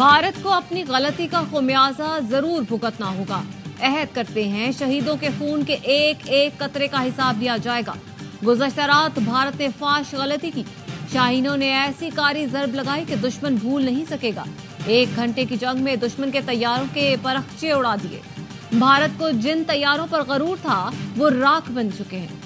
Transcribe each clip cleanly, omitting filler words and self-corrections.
भारत को अपनी गलती का खुमियाजा जरूर भुगतना होगा। अहद करते हैं शहीदों के खून के एक एक कतरे का हिसाब लिया जाएगा। गुज़श्ता रात भारत ने फाश गलती की। शाहीनों ने ऐसी कारी जरब लगाई कि दुश्मन भूल नहीं सकेगा। 1 घंटे की जंग में दुश्मन के तैयारों के परखचे उड़ा दिए। भारत को जिन तैयारों पर गरूर था वो राख बन चुके हैं।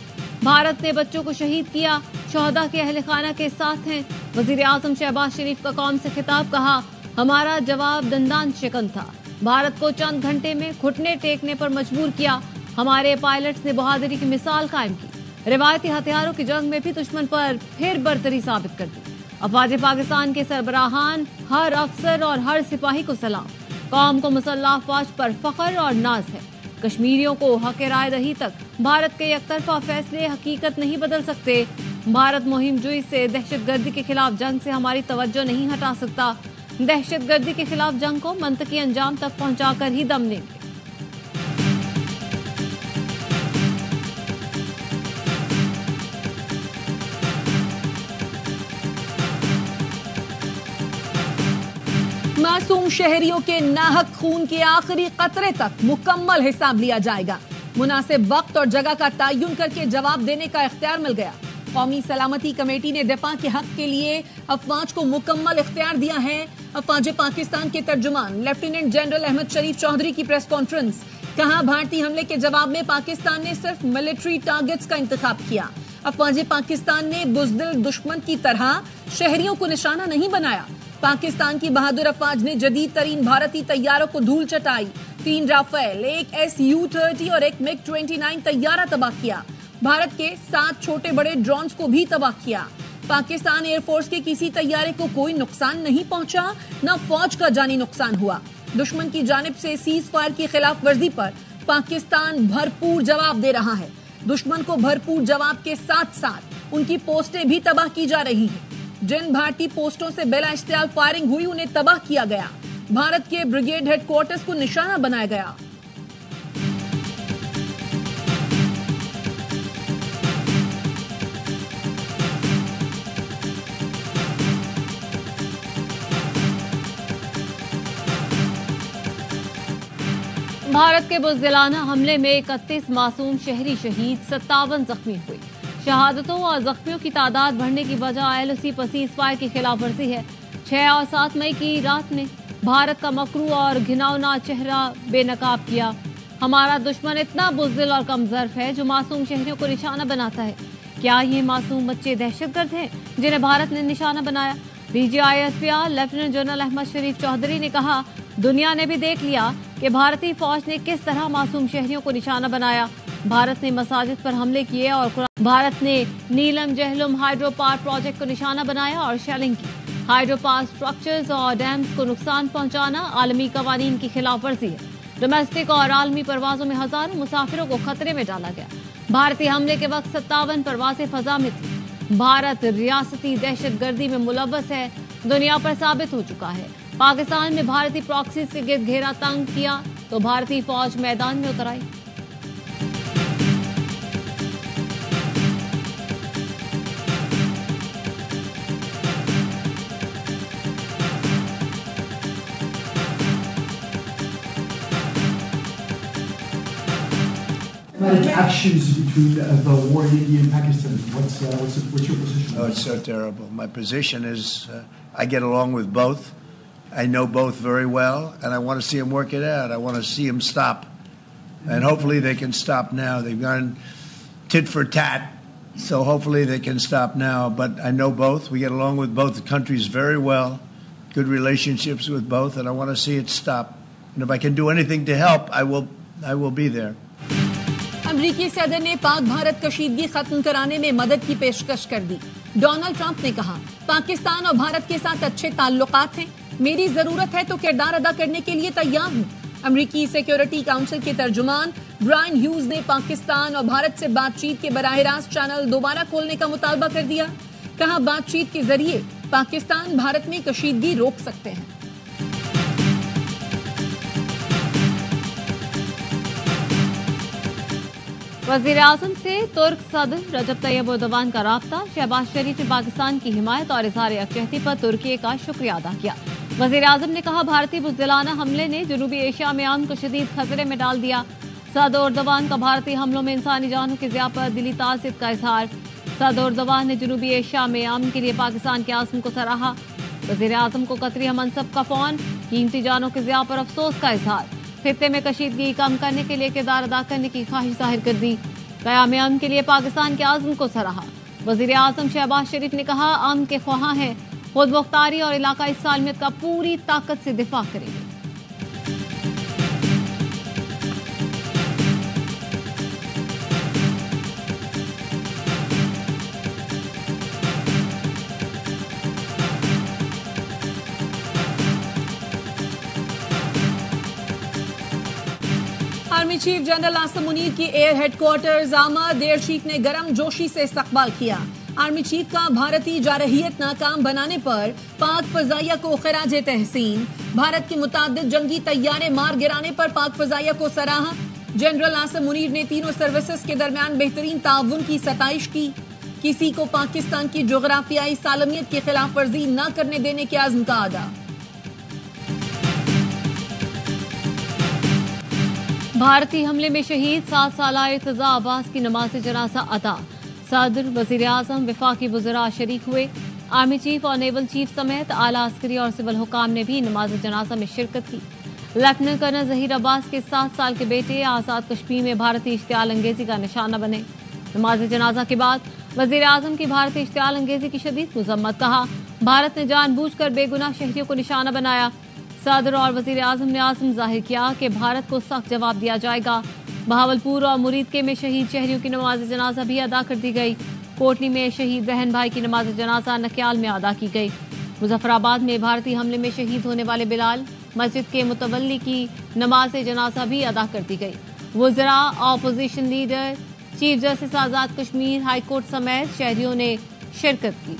भारत ने बच्चों को शहीद किया, शोहदा के अहले खाना के साथ हैं। वजीर आजम शहबाज शरीफ का कौम से खिताब, कहा हमारा जवाब दंदान शिकन था। भारत को चंद घंटे में घुटने टेकने पर मजबूर किया। हमारे पायलट्स ने बहादुरी की मिसाल कायम की। रिवायती हथियारों की जंग में भी दुश्मन पर फिर बरतरी साबित कर दी। अफवाज पाकिस्तान के सरबराहान, हर अफसर और हर सिपाही को सलाम। कौम को मुसल्लह अफवाज पर फख्र और नाज है। कश्मीरियों को हक राय दही तक भारत के एकतरफा फैसले हकीकत नहीं बदल सकते। भारत मुहिम जुई से दहशतगर्दी के खिलाफ जंग से हमारी तवज्जो नहीं हटा सकता। दहशतगर्दी के खिलाफ जंग को मंतकी अंजाम तक पहुंचाकर ही दम लेंगे। मासूम शहरियों के नाहक खून के आखिरी कतरे तक मुकम्मल हिसाब लिया जाएगा। मुनासिब वक्त और जगह का तयन करके जवाब देने का इख्तियार मिल गया। कौमी सलामती कमेटी ने दिफा के हक के लिए अफवाज को मुकम्मल इख्तियार दिया है। अफवाज पाकिस्तान के तर्जुमान लेफ्टिनेंट जनरल अहमद शरीफ चौधरी की प्रेस कॉन्फ्रेंस, कहा भारतीय हमले के जवाब में पाकिस्तान ने सिर्फ मिलिट्री टारगेट्स का इंतखाब किया। अफवाज पाकिस्तान ने बुज़दिल दुश्मन की तरह शहरियों को निशाना नहीं बनाया। पाकिस्तान की बहादुर अफवाज ने जदीद तरीन भारतीय तैयारों को धूल चटाई। 3 राफेल, 1 SU-30 और 1 MiG-29 तैयारा तबाह किया। भारत के 7 छोटे बड़े ड्रोन्स को भी तबाह किया। पाकिस्तान एयरफोर्स के किसी तैयारे को कोई नुकसान नहीं पहुंचा, न फौज का जानी नुकसान हुआ। दुश्मन की जानिब से सीज फायर की खिलाफ वर्जी पर पाकिस्तान भरपूर जवाब दे रहा है। दुश्मन को भरपूर जवाब के साथ साथ उनकी पोस्टें भी तबाह की जा रही हैं। जिन भारतीय पोस्टों से बेला इश्तियाल फायरिंग हुई उन्हें तबाह किया गया। भारत के ब्रिगेड हेडक्वार्टर्स को निशाना बनाया गया। भारत के बुज़दिलाना हमले में 31 मासूम शहरी शहीद, 57 जख्मी हुए। शहादतों और जख्मियों की तादाद बढ़ने की वजह LOC पर सीज फायर की खिलाफ वर्जी है। 6 और 7 मई की रात ने भारत का मकरू और घिनौना चेहरा बेनकाब किया। हमारा दुश्मन इतना बुज़दिल और कमजोर है जो मासूम शहरियों को निशाना बनाता है। क्या ये मासूम बच्चे दहशतगर्द हैं जिन्हें भारत ने निशाना बनाया? DGISPR लेफ्टिनेंट जनरल अहमद शरीफ चौधरी ने कहा, दुनिया ने भी देख लिया कि भारतीय फौज ने किस तरह मासूम शहरियों को निशाना बनाया। भारत ने मसाजिद पर हमले किए और भारत ने नीलम जहलुम हाइड्रो पावर प्रोजेक्ट को निशाना बनाया और शेलिंग की। हाइड्रो पावर स्ट्रक्चर्स और डैम्स को नुकसान पहुंचाना आलमी कवानीन की खिलाफ वर्जी है। डोमेस्टिक और आलमी परवाजों में हजारों मुसाफिरों को खतरे में डाला गया। भारतीय हमले के वक्त 57 परवाजें फजा में थी। भारत रियासती दहशतगर्दी में मुलव्वस है, दुनिया पर साबित हो चुका है। पाकिस्तान में भारतीय प्रॉक्सीज के गिर्द घेरा तंग किया तो भारतीय फौज मैदान में उतर आई। Actions between the war in India and Pakistan. What's your position? Oh, it's so terrible. My position is I get along with both. I know both very well, and I want to see them work it out. I want to see them stop, and hopefully they can stop now. They've gone tit for tat, so hopefully they can stop now. But I know both. We get along with both countries very well. Good relationships with both, and I want to see it stop. And if I can do anything to help, I will be there. अमरीकी सदर ने पाक भारत कशीदगी खत्म कराने में मदद की पेशकश कर दी। डोनाल्ड ट्रंप ने कहा, पाकिस्तान और भारत के साथ अच्छे ताल्लुकात हैं। मेरी जरूरत है तो किरदार अदा करने के लिए तैयार हूं। अमरीकी सिक्योरिटी काउंसिल के तर्जुमान ब्रायन ह्यूज ने पाकिस्तान और भारत से बातचीत के बराह रास्त चैनल दोबारा खोलने का मुतालबा कर दिया। कहा, बातचीत के जरिए पाकिस्तान भारत में कशीदगी रोक सकते हैं। वज़ीर आज़म से तुर्क सदर रजब तैयब एर्दोगान का राब्ता। शहबाज शरीफ ने पाकिस्तान की हिमायत और इज़हार यकजहती पर तुर्की का शुक्रिया अदा किया। वजीर आजम ने कहा, भारतीय बुज़दिलाना हमले ने जनूबी एशिया में अमन को शदीद खतरे में डाल दिया। सदर एर्दोगान का भारतीय हमलों में इंसानी जानों की ज़िया पर दिली तासिर का इजहार। सदर एर्दोगान ने जनूबी एशिया में अमन के लिए पाकिस्तान के आज़म को सराहा। वजीर आजम को कतरी मनसब का फ़ोन, कीमती जानों की ज़िया पर अफसोस का इजहार। खित्ते में कशीदगी कम करने के लिए किरदार अदा करने की ख्वाहिश जाहिर कर दी। क़याम अमन के लिए पाकिस्तान के आज़म को सराहा। वजीर आजम शहबाज शरीफ ने कहा, अमन के ख्वाहां हैं, खुद मुख्तारी और इलाकाई सालमियत का पूरी ताकत से दिफा करेंगे। Army chief general Asim Munir की एयर हेडक्वार्टर्स आमद। एयर चीफ ने गर्म जोशी से इस्तकबाल किया। आर्मी चीफ का भारतीय जारहियत नाकाम बनाने पर पाक फजाइया को खिराज तहसीन। भारत के मुताद्दिद जंगी तैयारे मार गिराने पर पाक फजाइया को सराहा। जनरल आसिम मुनीर ने तीनों सर्विसेज के दरमियान बेहतरीन ताउन की सताइश की। किसी को पाकिस्तान की जोग्राफियाई सालमियत की खिलाफ वर्जी न करने देने के आज़म का अदा। भारतीय हमले में शहीद 7 साला इर्तजा अब्बास की नमाज जनाजा अदा। सदर, वजीर आजम, वफाकी वज़रा शरीक हुए। आर्मी चीफ और नेवल चीफ समेत आला अस्करी और सिविल हुकाम ने भी नमाज जनाजा में शिरकत की। लेफ्टिनेंट कर्नल जहीर अब्बास के 7 साल के बेटे आज़ाद कश्मीर में भारतीय इश्तियाल अंगेजी का निशाना बने। नमाज जनाजा के बाद वजीर आजम की भारतीय इश्तियाल अंगेजी की शदीद मजम्मत। कहा, भारत ने जानबूझकर बेगुनाह शहरियों को निशाना बनाया। सदर और वजीर आजम ने आज़म जाहिर किया कि भारत को सख्त जवाब दिया जाएगा। बहावलपुर और मुरीदके में शहीद शहरियों की नमाज जनाजा भी अदा कर दी गई। कोटली में शहीद बहन भाई की नमाज जनाजा नक्याल में अदा की गई। मुजफ्फराबाद में भारतीय हमले में शहीद होने वाले बिलाल मस्जिद के मुतवल्ली की नमाज जनाजा भी अदा कर दी गई। वज़रा, ऑपोजिशन लीडर, चीफ जस्टिस आजाद कश्मीर हाई कोर्ट समेत शहरियों ने शिरकत की।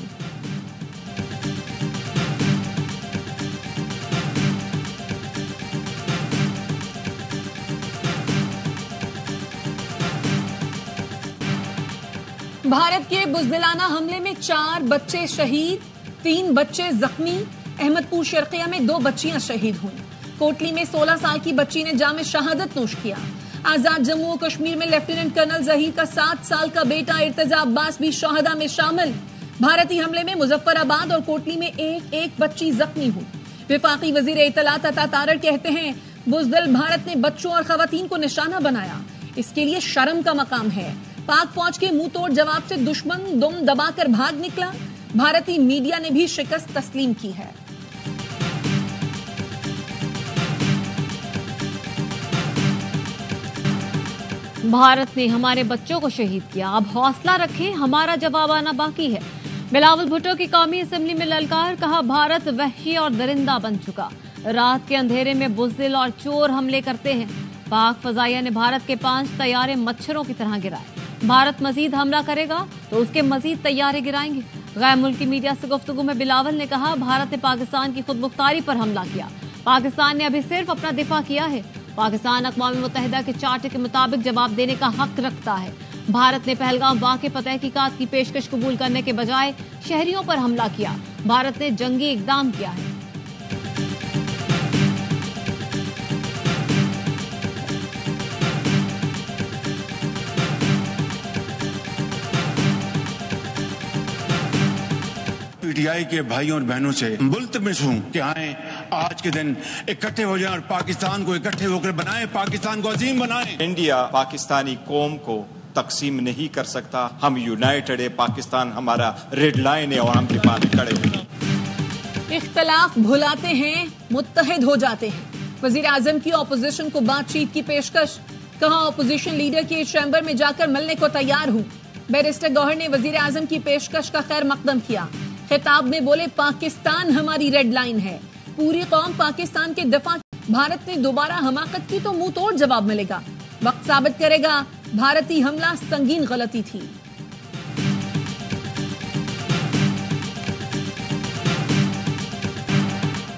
भारत के बुज़दिलाना हमले में 4 बच्चे शहीद, 3 बच्चे जख्मी। अहमदपुर शर्किया में 2 बच्चियां शहीद हुई। कोटली में 16 साल की बच्ची ने जाम शहादत नोश किया। आजाद जम्मू और कश्मीर में लेफ्टिनेंट कर्नल जहीर का 7 साल का बेटा इर्तजा अब्बास भी शहादा में शामिल। भारतीय हमले में मुजफ्फराबाद और कोटली में एक बच्ची जख्मी हुई। विफाकी वजीर इत्तलात अता तारड़ कहते हैं, बुज़दिल भारत ने बच्चों और खवातीन को निशाना बनाया, इसके लिए शर्म का मकाम है। पाक फौज के मुंह तोड़ जवाब से दुश्मन दुम दबाकर भाग निकला। भारतीय मीडिया ने भी शिकस्त तस्लीम की है। भारत ने हमारे बच्चों को शहीद किया, अब हौसला रखें, हमारा जवाब आना बाकी है। बिलावल भुट्टो की कौमी असेंबली में ललकार। कहा, भारत वहशी और दरिंदा बन चुका। रात के अंधेरे में बुज़दिल और चोर हमले करते हैं। पाक फजाइया ने भारत के 5 तैयारे मच्छरों की तरह गिराए। भारत मजीद हमला करेगा तो उसके मजीद तैयारे गिराएंगे। गैर मुल्की मीडिया से गुफ्तगू में बिलावल ने कहा, भारत ने पाकिस्तान की खुद मुख्तारी पर हमला किया। पाकिस्तान ने अभी सिर्फ अपना दिफा किया है। पाकिस्तान अक़वाम मुत्तहिदा के चार्टर के मुताबिक जवाब देने का हक रखता है। भारत ने पहलगाम वाक़े पर तहकीकात की पेशकश कबूल करने के बजाय शहरियों पर हमला किया। भारत ने जंगी इक़दाम किया है। पीटीआई के भाइयों और बहनों से मुल्तमिस हूं कि आए आज के दिन इकट्ठे हो जाएं और पाकिस्तान को इकट्ठे होकर बनाएं, पाकिस्तान को अजीम बनाएं। इंडिया पाकिस्तानी कौम को तकसीम नहीं कर सकता। हम यूनाइटेड है, पाकिस्तान हमारा रेड लाइन है और हम के पास खड़े हैं। इख्तलाफ भुलाते हैं, मुत्तहिद हो जाते हैं। वजीर आजम की ऑपोजिशन को बातचीत की पेशकश। कहा, ऑपोजिशन लीडर के चैम्बर में जाकर मिलने को तैयार हूं। बैरिस्टर गौहर ने वजीर आजम की पेशकश का खैर मकदम किया। खिताब में बोले, पाकिस्तान हमारी रेड लाइन है, पूरी कौम पाकिस्तान के दफा। भारत ने दोबारा हमाकत की तो मुंह तोड़ जवाब मिलेगा। वक्त साबित करेगा भारतीय हमला संगीन गलती थी।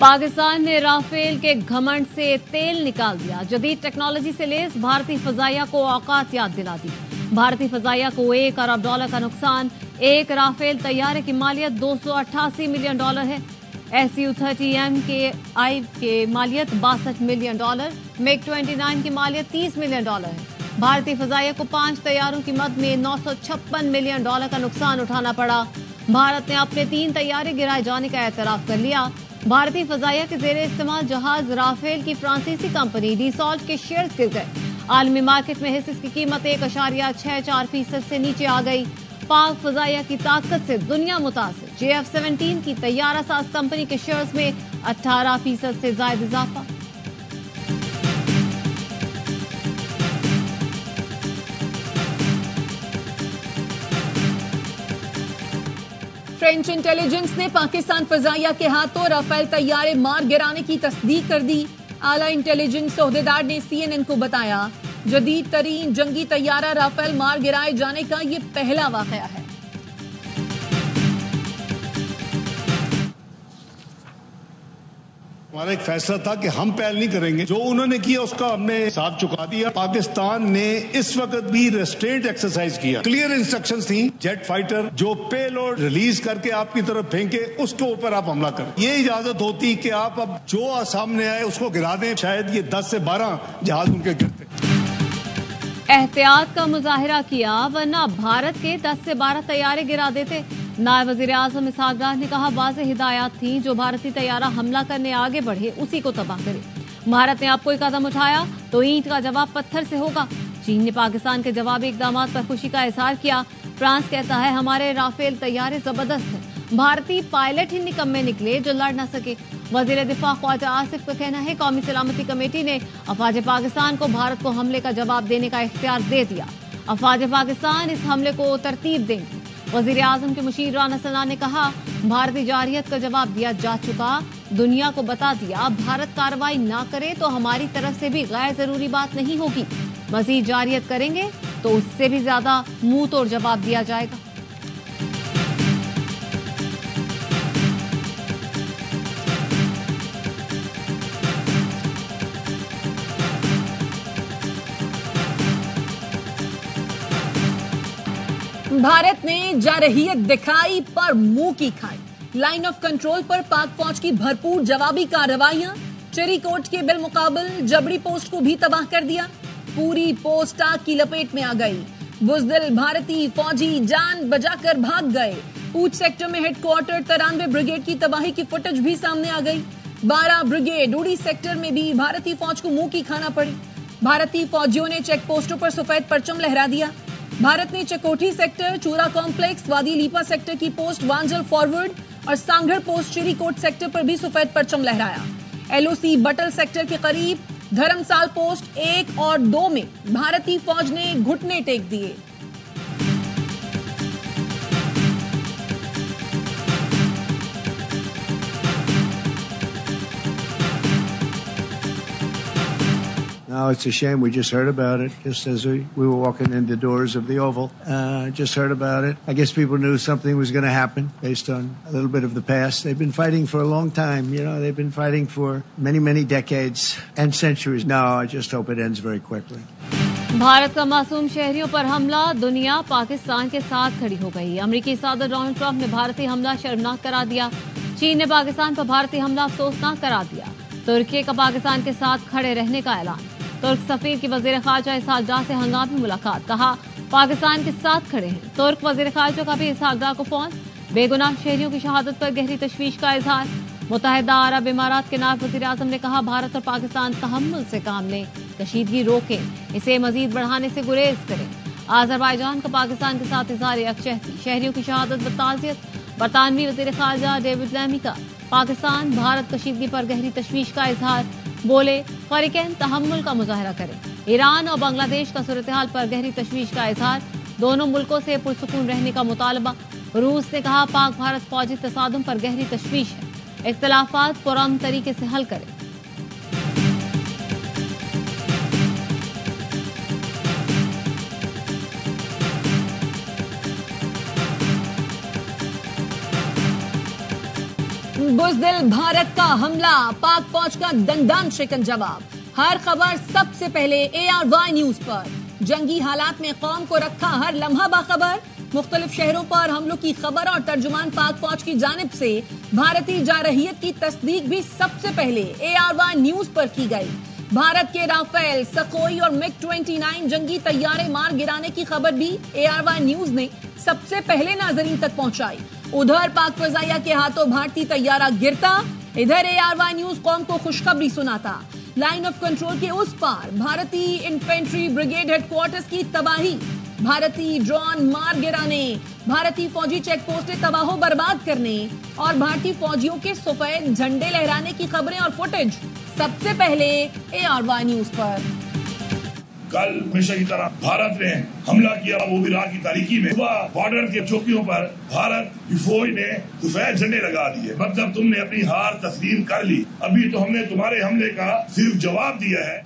पाकिस्तान ने राफेल के घमंड से तेल निकाल दिया। जदीद टेक्नोलॉजी से लेस भारतीय फजाइया को औकात याद दिला दी। भारतीय फजाइया को $1 अरब का नुकसान। एक राफेल तैयारे की मालियत $288 मिलियन है। SU-30M के आई के मालियत $62 मिलियन, MiG-29 की मालियत $30 मिलियन है। भारतीय फजाइया को 5 तैयारों की मद में $956 मिलियन का नुकसान उठाना पड़ा। भारत ने अपने 3 तैयारे गिराए जाने का एतराफ कर लिया। भारतीय फजाइया के जेर इस्तेमाल जहाज राफेल की फ्रांसीसी कंपनी डीसॉल्ट के शेयर्स गिर गए। आलमी मार्केट में हिस्से की कीमत 1.64% से नीचे आ गई। पाक फजाइया की ताकत से दुनिया मुतासिर। JF-17 की तैयारा साज कंपनी के शेयर्स में 18% से ज्यादा इजाफा। फ्रेंच इंटेलिजेंस ने पाकिस्तान फजाइया के हाथों राफेल तैयारे मार गिराने की तस्दीक कर दी। आला इंटेलिजेंस ओहदेदार ने CNN को बताया, जदीद तरीन जंगी तैयारा राफेल मार गिराए जाने का ये पहला वाकया है। हमारा एक फैसला था कि हम पहल नहीं करेंगे, जो उन्होंने किया उसका हमने हिसाब चुका दिया। पाकिस्तान ने इस वक्त भी रेस्ट्रेंट एक्सरसाइज किया। क्लियर इंस्ट्रक्शंस थी, जेट फाइटर जो पेलोड रिलीज करके आपकी तरफ फेंके उसके ऊपर आप हमला करें। ये इजाजत होती कि आप अब जो सामने आए उसको गिरा दें। शायद ये 10 से 12 जहाज उनके गिरते। एहतियात का मुजाहिरा किया, वरना भारत के 10 से 12 तैयारे गिरा देते। नायब वजीर आजम इसहाक डार ने कहा, वाज़ेह हिदायत थी, जो भारतीय तैयारा हमला करने आगे बढ़े उसी को तबाह करे। भारत ने अब कोई कदम उठाया तो ईंट का जवाब पत्थर से होगा। चीन ने पाकिस्तान के जवाबी इकदामात पर खुशी का इजहार किया। फ्रांस कहता है, हमारे राफेल तैयारे जबरदस्त हैं। भारतीय पायलट ही निकम्मे निकले जो लड़ न सके। वजीर दिफा ख्वाजा आसिफ का कहना है, कौमी सलामती कमेटी ने अफवाज पाकिस्तान को भारत को हमले का जवाब देने का इख्तियार दे दिया। अफवाज पाकिस्तान इस हमले को तरतीब देंगे। वजीर आजम के मुशीर राना सलाह ने कहा, भारतीय जारियत का जवाब दिया जा चुका, दुनिया को बता दिया, भारत कार्रवाई ना करे तो हमारी तरफ से भी गैर जरूरी बात नहीं होगी। मजीद जारियत करेंगे तो उससे भी ज्यादा मुंह तोड़ जवाब दिया जाएगा। भारत ने जारहियत दिखाई पर मुंह की खाई। लाइन ऑफ कंट्रोल पर पाक फौज की भरपूर जवाबी कार्रवाइयां। चेरीकोट के बिलमुकाबल जबड़ी पोस्ट को भी तबाह कर दिया। पूरी पोस्ट आग की लपेट में आ गई। बुजदिल भारतीय फौजी जान बचाकर भाग गए। पूंछ सेक्टर में हेडक्वार्टर 93 ब्रिगेड की तबाही की फुटेज भी सामने आ गई। 12 ब्रिगेड उड़ी सेक्टर में भी भारतीय फौज को मुंह की खाना पड़ी। भारतीय फौजियों ने चेक पोस्टों पर सफेद परचम लहरा दिया। भारत ने चकोठी सेक्टर, चूरा कॉम्प्लेक्स, वादी लीपा सेक्टर की पोस्ट वांजल फॉरवर्ड और सांगढ़ पोस्ट चिरीकोट सेक्टर पर भी सफेद परचम लहराया। LOC बटल सेक्टर के करीब धर्मसाल पोस्ट 1 और 2 में भारतीय फौज ने घुटने टेक दिए। Now, it's a shame we just heard about it, just as we were walking in the doors of the Oval. Just heard about it. I guess people knew something was going to happen based on a little bit of the past. They've been fighting for a long time. You know, they've been fighting for many, many decades and centuries. Now, I just hope it ends very quickly. Bharat का मासूम शहरियों पर हमला, दुनिया पाकिस्तान के साथ खड़ी हो गई। अमेरिकी सदर डोनाल्ड ट्रंप ने भारतीय हमला शर्मनाक करार दिया। चीन ने पाकिस्तान पर भारतीय हमला अफसोसनाक करार दिया। तुर्की का पाकिस्तान के साथ खड़े रहने का ऐलान। तुर्क सफीर की वजीर खारजा इसहाक डार से हंगामी मुलाकात, कहा पाकिस्तान के साथ खड़े हैं। तुर्क वजीर खारजा का भी इसहाक डार को फोन। बेगुनाह शहरियों की शहादत पर गहरी तशवीश का इजहार। मुत्तहिदा अरब इमारात के नायब वजीर आजम ने कहा, भारत और पाकिस्तान तहम्मुल से काम लें, कशीदगी रोकें, इसे मजीद बढ़ाने से गुरेज करें। आजरबाईजान का पाकिस्तान के साथ इजहार यकजहती, शहरियों की शहादत पर ताज़ियत। बरतानवी वजीर खारजा डेविड लैमी का पाकिस्तान भारत कशीदगी पर गहरी तशवीश का इजहार। बोले, फरीकैन तहम्मुल का मुजाहरा करें। ईरान और बांग्लादेश का सूरत हाल पर गहरी तशवीश का इजहार। दोनों मुल्कों से पुरसुकून रहने का मुतालबा। रूस ने कहा, पाक भारत फौजी तसादुम पर गहरी तशवीश है, इख्तिलाफात पुरअमन तरीके से हल करें। बुजदिल भारत का हमला, पाक फौज का दंदान शिकन जवाब। हर खबर सबसे पहले ARY न्यूज पर। जंगी हालात में कौम को रखा हर लम्हा बाखबर। मुख्तलिफ शहरों पर हमलों की खबर और तर्जुमान पाक फौज की जानिब से भारतीय जारहियत की तस्दीक भी सबसे पहले AR-1 न्यूज पर की गई। भारत के राफेल, सखोई और MiG-29 जंगी तैयारे मार गिराने की खबर भी AR-1 न्यूज ने सबसे पहले नाजरीन तक पहुंचाई। उधर पाक फजाइया के हाथों भारतीय तैयारा गिरता, इधर AR-1 न्यूज कौम को खुशखबरी सुनाता। लाइन ऑफ कंट्रोल के उस पार भारतीय इन्फेंट्री ब्रिगेड हेडक्वार्टर्स की तबाही, भारतीय ड्रोन मार गिराने, भारतीय फौजी चेक पोस्टें तबाह बर्बाद करने और भारतीय फौजियों के सफेद झंडे लहराने की खबरें और फुटेज सबसे पहले AR-1 न्यूज पर। कल हमेशा की तरह भारत ने हमला किया, वो भी रात की तारीकी में। सुबह बॉर्डर के चौकियों पर भारत की फौज ने सफेद झंडे लगा दिए। मतलब तुमने अपनी हार तस्लीम कर ली, अभी तो हमने तुम्हारे हमले का सिर्फ जवाब दिया है।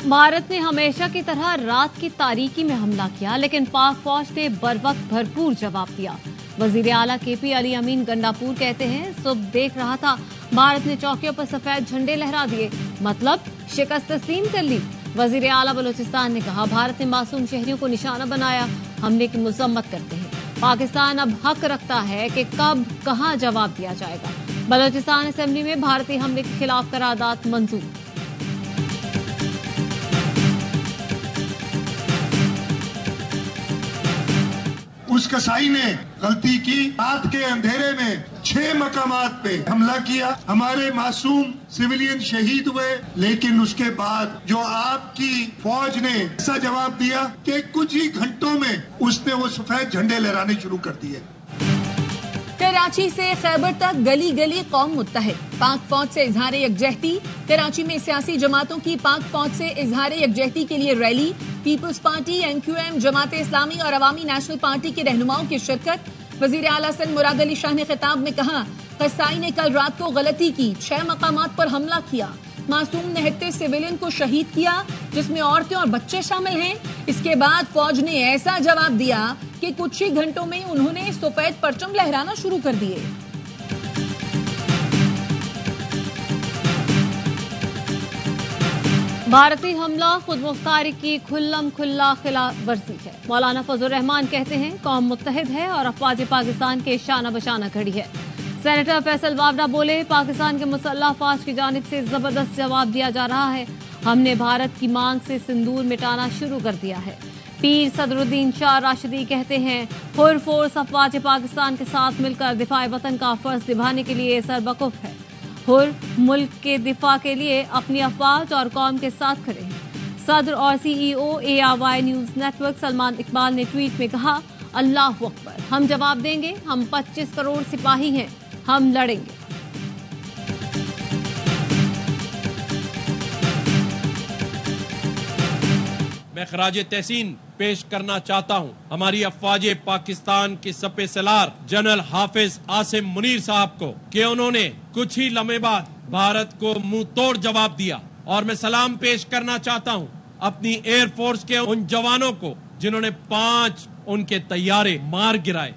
भारत ने हमेशा की तरह रात की तारीकी में हमला किया, लेकिन पाक फौज ने बरवक्त भरपूर जवाब दिया। वजीर आला KP अली अमीन गंडापुर कहते हैं, सुबह देख रहा था भारत ने चौकियों पर सफेद झंडे लहरा दिए, मतलब शिकस्त तस्लीम कर ली। वजीर आला बलूचिस्तान ने कहा, भारत ने मासूम शहरियों को निशाना बनाया, हमले की मजम्मत करते हैं। पाकिस्तान अब हक रखता है कि कब कहां जवाब दिया जाएगा। बलूचिस्तान असेंबली में भारतीय हमले के खिलाफ करारदाद मंजूर। उस कसाई ने गलती की, रात के अंधेरे में 6 मकामात पे हमला किया, हमारे मासूम सिविलियन शहीद हुए। लेकिन उसके बाद जो आपकी फौज ने ऐसा जवाब दिया कि कुछ ही घंटों में उसने वो सफेद झंडे लहराने शुरू कर दिए। कराची से खैबर तक गली गली कौम मुत्तहिद, पाक फौज से इजहार यकजहती। कराची में सियासी जमातों की पाक फौज से इजहार यकजहती के लिए rally, peoples party, NQM, Jamaat Islami और अवामी नेशनल पार्टी के रहनुमाओं की शिरकत। वजीर आला सिंध मुराद अली शाह ने खिताब में कहा, कसाई ने कल रात को गलती की, 6 मकामात पर हमला किया, मासूम निहत्ते सिविलियन को शहीद किया, जिसमें औरतें और बच्चे शामिल हैं। इसके बाद फौज ने ऐसा जवाब दिया कि कुछ ही घंटों में उन्होंने सफेद परचम लहराना शुरू कर दिए। भारतीय हमला खुद मुख्तारी की खुल्लम खुल्ला खिलाफ वर्जी है। मौलाना फजल रहमान कहते हैं, कौम मुत्तहिद है और अफवाज पाकिस्तान के शाना बशाना खड़ी है। सेनेटर फैसल वावड़ा बोले, पाकिस्तान के मुसल्लह अफवाज की जानिब से जबरदस्त जवाब दिया जा रहा है। हमने भारत की मांग से सिंदूर मिटाना शुरू कर दिया है। पीर सदरुद्दीन शाह राशिदी कहते हैं, हुर फोर्स अफवाज पाकिस्तान के साथ मिलकर दिफा वतन का फर्ज निभाने के लिए सरबकुफ है। हुर मुल्क के दिफा के लिए अपनी अफवाज और कौम के साथ खड़े हैं। सदर और CEO ARY news network Salman Iqbal ने ट्वीट में कहा, अल्लाह अकबर, हम जवाब देंगे, हम 25 करोड़ सिपाही हैं, हम लड़ेंगे। मैं खराज तहसीन पेश करना चाहता हूं हमारी अफवाजे पाकिस्तान के सपे सलार जनरल हाफिज आसिम मुनीर साहब को कि उन्होंने कुछ ही लम्हे बाद भारत को मुंह तोड़ जवाब दिया। और मैं सलाम पेश करना चाहता हूं अपनी एयरफोर्स के उन जवानों को जिन्होंने 5 उनके तैयारे मार गिराए।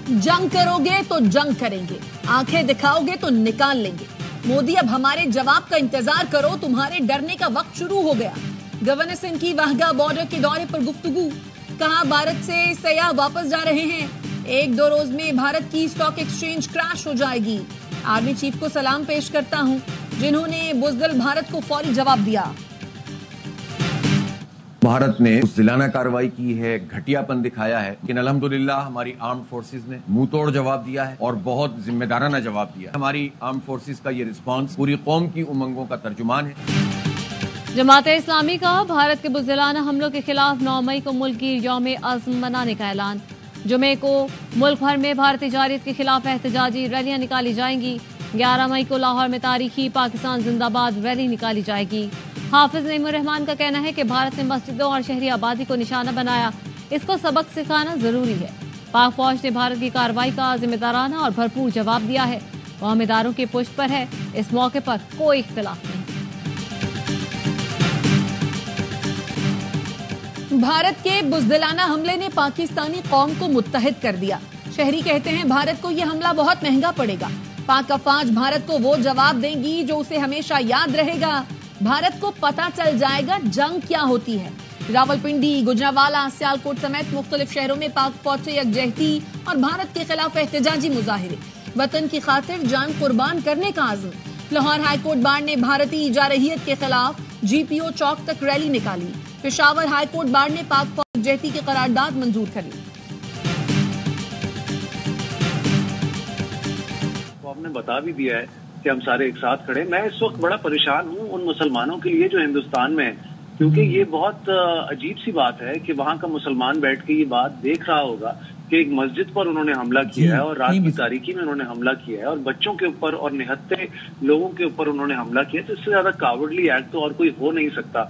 जंग करोगे तो जंग करेंगे, आंखें दिखाओगे तो निकाल लेंगे। मोदी, अब हमारे जवाब का इंतजार करो, तुम्हारे डरने का वक्त शुरू हो गया। गवर्नर सिंह की वाहगा बॉर्डर के दौरे पर गुफ्तगू, कहा भारत से सयाह वापस जा रहे हैं, 1-2 रोज में भारत की स्टॉक एक्सचेंज क्रैश हो जाएगी। आर्मी चीफ को सलाम पेश करता हूं, जिन्होंने बुज़दिल भारत को फौरी जवाब दिया। भारत ने जिलाना कार्रवाई की है, घटियापन दिखाया है, लेकिन अल्हम्दुलिल्लाह हमारी आर्म्ड फोर्सेज ने मुंह तोड़ जवाब दिया है और बहुत जिम्मेदाराना जवाब दिया। हमारी आर्म्ड फोर्सेज का ये रिस्पांस पूरी कौम की उमंगों का तर्जुमान है। जमात इस्लामी का भारत के बुज़दिलाना हमलों के खिलाफ 9 मई को मुल्की यौम अज़्म मनाने का ऐलान। जुमे को मुल्क भर में भारतीय जारहियत के खिलाफ एहतजाजी रैलियां निकाली जाएंगी। 11 मई को लाहौर में तारीखी पाकिस्तान जिंदाबाद रैली निकाली जाएगी। हाफिज नईमुर रहमान का कहना है कि भारत ने मस्जिदों और शहरी आबादी को निशाना बनाया, इसको सबक सिखाना जरूरी है। पाक फौज ने भारत की कार्रवाई का जिम्मेदाराना और भरपूर जवाब दिया है। कौम इदारों की पुष्ट पर है, इस मौके पर कोई इख्तिलाफ नहीं। भारत के बुज़दिलाना हमले ने पाकिस्तानी कौम को मुत्तहिद कर दिया। शहरी कहते हैं, भारत को यह हमला बहुत महंगा पड़ेगा। पाक अफवाज भारत को वो जवाब देंगी जो उसे हमेशा याद रहेगा। भारत को पता चल जाएगा जंग क्या होती है। रावलपिंडी, गुजरांवाला, सियालकोट समेत मुख्तलिफ शहरों में पाक फौज से यकजहती और भारत के खिलाफ एहतजाजी मुजाहिरे, वतन की खातिर जान कुर्बान करने का आज़म। लाहौर हाईकोर्ट बार ने भारतीय जारहियत के खिलाफ GPO चौक तक रैली निकाली। पेशावर हाईकोर्ट बार ने पाक फौज यकजहती की करारदाद मंजूर कर ली। तो आपने बता भी दिया है कि हम सारे एक साथ खड़े। मैं इस वक्त बड़ा परेशान हूँ उन मुसलमानों के लिए जो हिंदुस्तान में हैं, क्योंकि ये बहुत अजीब सी बात है कि वहाँ का मुसलमान बैठ के ये बात देख रहा होगा कि एक मस्जिद पर उन्होंने हमला किया है और रात की तारीकी में उन्होंने हमला किया है और बच्चों के ऊपर और निहत्ते लोगों के ऊपर उन्होंने हमला किया। तो इससे ज्यादा कावर्डली एक्ट तो और कोई हो नहीं सकता।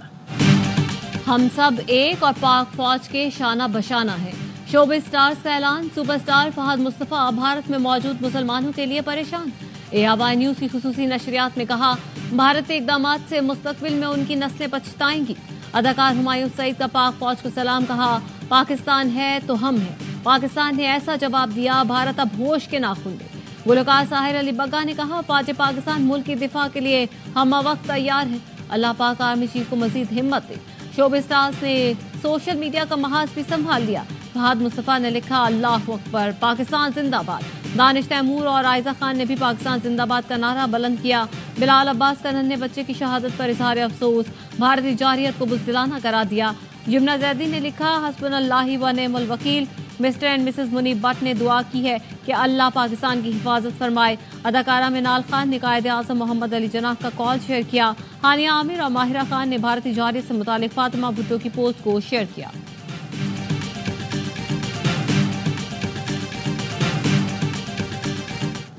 हम सब एक और पाक फौज के शाना बशाना है। शोबिज़ स्टार्स का ऐलान। सुपरस्टार फहद मुस्तफा भारत में मौजूद मुसलमानों के लिए परेशान। ARY न्यूज की खुसूसी नशरियात में कहा, भारत के इक़दामात से मुस्तकबिल में उनकी नस्लें पछताएंगी। अदाकार हुमायूं सईद का पाक फौज को सलाम। कहा, पाकिस्तान है तो हम हैं। पाकिस्तान ने ऐसा जवाब दिया, भारत अब होश के नाखून ले। गुलकार साहिर अली बग्गा ने कहा, फौज पाकिस्तान मुल्क की दिफा के लिए हम वक्त तैयार है। अल्लाह पाक आर्मी चीफ को मजीद हिम्मत दे। शोबिज़ स्टार्स ने सोशल मीडिया का महाज भी संभाल लिया। फहद मुस्तफा ने लिखा, अल्लाहु अकबर, पाकिस्तान जिंदाबाद। दानिश तैमूर और आयजा खान ने भी पाकिस्तान जिंदाबाद का नारा बुलंद किया। बिलाल अब्बास का नन्हे बच्चे की शहादत पर इजहार अफसोस, भारतीय जारहियत को बुज़दिलाना करार दिया। यमुना जैदी ने लिखा, हस्बुनल्लाहि व निअमल वकील। Mr and Mrs Munib Bhatt ने दुआ की है कि अल्लाह पाकिस्तान की हिफाजत फरमाए। अदाकारा मिनाल खान ने कायदे आज़म मोहम्मद अली जनाह का कॉल शेयर किया। हानिया आमिर और माहिरा खान ने भारतीय जारहियत से मुतालिक फातिमा भुट्टो की पोस्ट को शेयर किया।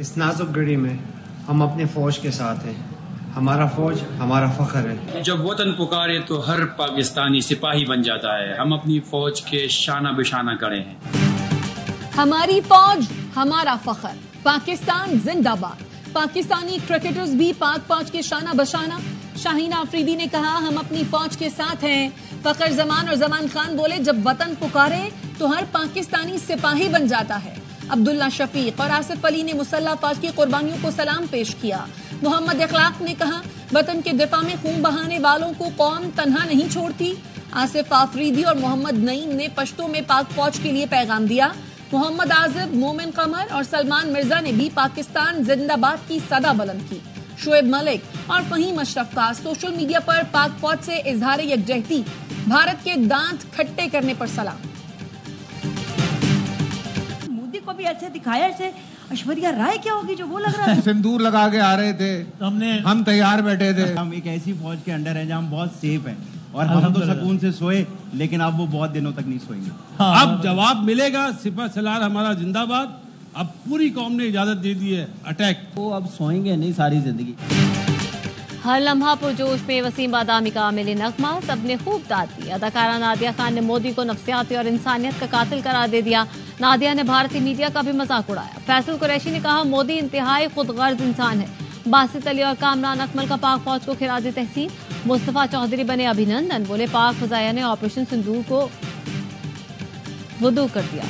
इस नाजुक घड़ी में हम अपने फौज के साथ हैं। हमारा फौज हमारा फख्र है। जब वतन पुकारे तो हर पाकिस्तानी सिपाही बन जाता है। हम अपनी फौज के शाना बिशाना खड़े हैं। हमारी फौज हमारा फख्र, पाकिस्तान जिंदाबाद। पाकिस्तानी क्रिकेटर्स भी पाक फौज के शाना बशाना। शाहीन आफरीदी ने कहा, हम अपनी फौज के साथ हैं। फखर जमान और जमान खान बोले, जब वतन पुकारे तो हर पाकिस्तानी सिपाही बन जाता है। अब्दुल्ला शफीक और आसिफ अली ने मुसल्लह फौज की कुर्बानियों को सलाम पेश किया। मोहम्मद इखलाक ने कहा, वतन के दिफा में खून बहाने वालों को कौम तन्हा नहीं छोड़ती। आसिफ आफरीदी और मोहम्मद नईम ने पश्तो में पाक फौज के लिए पैगाम दिया। मोहम्मद आजिब, मोमिन कमर और सलमान मिर्जा ने भी पाकिस्तान जिंदाबाद की सदा बुलंद की। शोएब मलिक और फहीम अशरफ का सोशल मीडिया पर पाक फौज से इजहार यकजहती, भारत के दांत खट्टे करने पर सलाम। मोदी को भी ऐसे दिखाया, ऐसे ऐश्वर्या राय क्या होगी जो वो लग रहा है। सिंदूर लगा के आ रहे थे, हम तैयार बैठे थे। हम एक ऐसी फौज के अंडर है जहाँ हम बहुत सेफ हैं और हम तो सुकून से सोए, लेकिन अब वो बहुत दिनों तक नहीं सोएंगे। अब जवाब मिलेगा। सिपह सलार हमारा जिंदाबाद। अब पूरी कौम ने इजाजत दे दी है अटैक। वो अब सोएंगे नहीं सारी जिंदगी। हर लम्हा पुरजोश में वसीम बादामी का मिले नगमा, सबने खूब दाद दी। अदाकारा नादिया खान ने मोदी को नफ्सियाती और इंसानियत का कातिल करार दे दिया। नादिया ने भारतीय मीडिया का भी मजाक उड़ाया। फैसल कुरैशी ने कहा, मोदी इंतहाई खुदगर्ज इंसान है। बासित अली और कामरान अकमल का पाक फौज को खिराज तहसीन। मुस्तफा चौधरी बने अभिनंदन, बोले पाक फजाया ने ऑपरेशन सिंदूर को वुदू कर दिया।